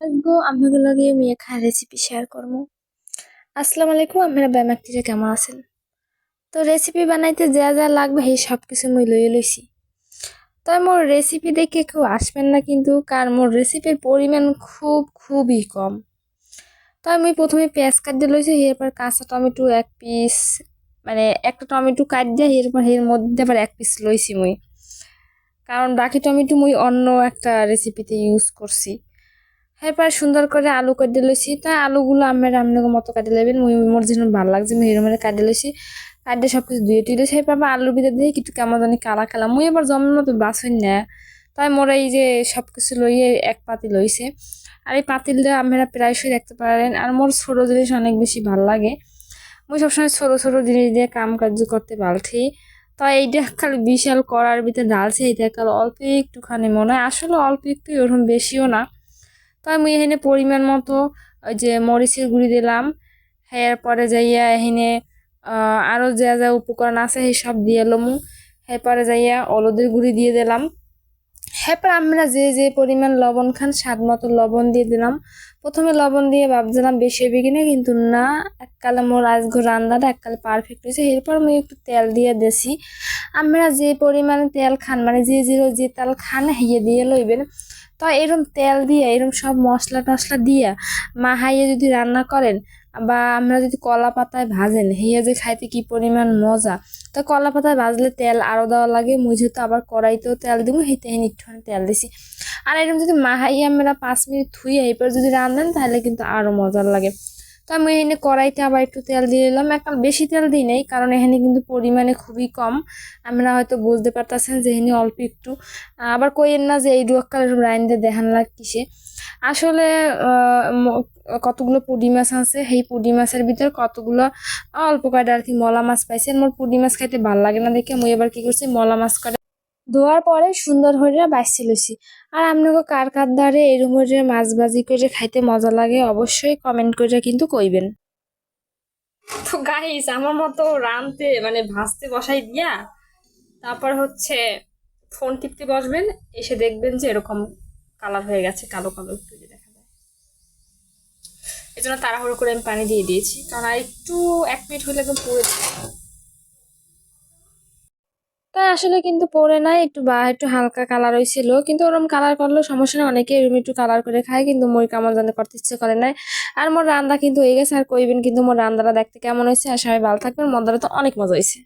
আজগো আপনাদের লগে আমি একটা রেসিপি শেয়ার করবো। আসসালামু আলাইকুম, আপনারা ব্যামাকটিরে কেমন আছেন? তো রেসিপি বানাইতে যা যা লাগবে সেই সব কিছু মুই লইয়ে লইছি। তাই মোর রেসিপি দেখে কেউ আসবেন না কিন্তু, কারণ মোর রেসিপির পরিমাণ খুবই কম। তাই মুই প্রথমে পেঁয়াজ কাটতে লইছি, এরপর কাঁচা টমেটো এক পিস, মানে একটা টমেটো কাট দিয়ে এরপর এর মধ্যে আবার এক পিস লইছি মুই, কারণ বাকি টমেটো মুই অন্য একটা রেসিপিতে ইউজ করছি। এরপর সুন্দর করে আলু কেটে লইছি। তা আলুগুলো আমার আপনার মতো কাটে নেবেন, মুই মোর যেন ভালো লাগছে মুই এরকম কাটে লইছি। কাটে সব কিছু ধুয়ে টুয়ে লইছি। এরপর আবার আলুর ভিতর দিয়ে কিছু কেমন জানি কালা কালা মুই এবার জমের মতো বাসই না। তাই মোরা এই যে সব কিছু লইয়ে এক পাতিল লইছে। আর এই পাতিলটা আপনারা প্রায়শই দেখতে পারেন। আর মোর ছোট জিনিস অনেক বেশি ভাল লাগে, মুই সবসময় ছোট ছোট জিনিস দিয়ে কাম কার্য করতে পারছি। তো এইটা খালি বিশাল করার ভিতরে ঢালছে, এটা কাল অল্প একটুখানি মনে হয়, আসলে অল্প একটু, ওরকম বেশিও না। তো আমি এখানে পরিমাণ মতো ওই যে মরিচের গুঁড়ি দিলাম। এরপরে যাইয়া এখানে আরো যা যা উপকরণ আছে সেই সব দিয়ে লমু। এরপরে যাইয়া হলুদের গুঁড়ি দিয়ে দিলাম। এরপর আমরা যে যে পরিমাণ লবণ খান স্বাদ মতো লবণ দিয়ে দিলাম। প্রথমে লবণ দিয়ে ভাবছিলাম বেশি হবে কিনা, কিন্তু না, এককালে মোর আজকে রান্নাটা এককালে পারফেক্ট হয়েছে। এরপর আমি একটু তেল দিয়ে দিছি। আমরা যে পরিমাণে তেল খান, মানে যে জিরো যে তেল খান হিয়ে দিয়ে লইবেন। তো এরকম তেল দিয়ে এরকম সব মশলা টশলা দিয়ে মাহাইয়ে যদি রান্না করেন, বা আমরা যদি কলা পাতায় ভাজেন, হিয়া যে খাইতে কি পরিমাণ মজা। তো কলা পাতায় ভাজলে তেল আরো দেওয়া লাগে, মুই যেহেতু আবার কড়াইতেও তেল দিব, হিতে একটুখানি তেল দিছি। আর এরকম যদি মাহাইয়ে আমরা 5 মিনিট থুয়ে এরপর যদি রান্ধেন তাহলে কিন্তু আরো মজার লাগে। তো আমি এখানে কড়াইতে আবার একটু তেল দিয়ে দিলাম, একটা বেশি তেল দিই নাই, কারণ এখানে কিন্তু পরিমাণে খুবই কম। আমরা হয়তো বুঝতে পারতেছেন যে এখানে অল্প একটু। আবার কইেন না যে এই ডুয়াক্কাল রাইন্দে দেখান লাগ কিসে। আসলে কতগুলো পুঁটি মাছ আছে, সেই পুঁটি মাছের ভিতর কতগুলো অল্প কয়টা আর কি মলা মাছ পাইছে। মোর পুঁটি মাছ খাইতে ভাল লাগে না দেখে মুই এবার কি করছি, মলা মাছ কয়টা ধোয়ার পরে সুন্দর হইয়া বাইছে লইছি। আর আপনাকে কার কার দ্বারে এরম হইয়া মাছ ভাজি করে খাইতে মজা লাগে অবশ্যই কমেন্ট করে কিন্তু কইবেন। তো গাইস, আমার মতো রানতে মানে ভাজতে বসাই দিয়া তারপর হচ্ছে ফোন টিপতে বসবেন, এসে দেখবেন যে এরকম কালার হয়ে গেছে, কালো কালো একটু যে দেখা যায়। এই জন্য তাড়াহুড়ো করে আমি পানি দিয়ে দিয়েছি, কারণ আর একটু 1 মিনিট হলে একদম পুড়ে যাবে। তাই আসলে কিন্তু পরে নাই, একটু বা একটু হালকা কালার হয়েছিল, কিন্তু ওরকম কালার করলেও সমস্যা নেই, অনেকে এরকম একটু কালার করে খায়, কিন্তু মই কেমন জানি করতে ইচ্ছে করে নাই। আর মোর রান্না কিন্তু হয়ে গেছে, আর কইবেন কিন্তু মোর রান্নাটা দেখতে কেমন হয়েছে। আর সবাই ভালো থাকবেন, মন্দাটা তো অনেক মজা হয়েছে।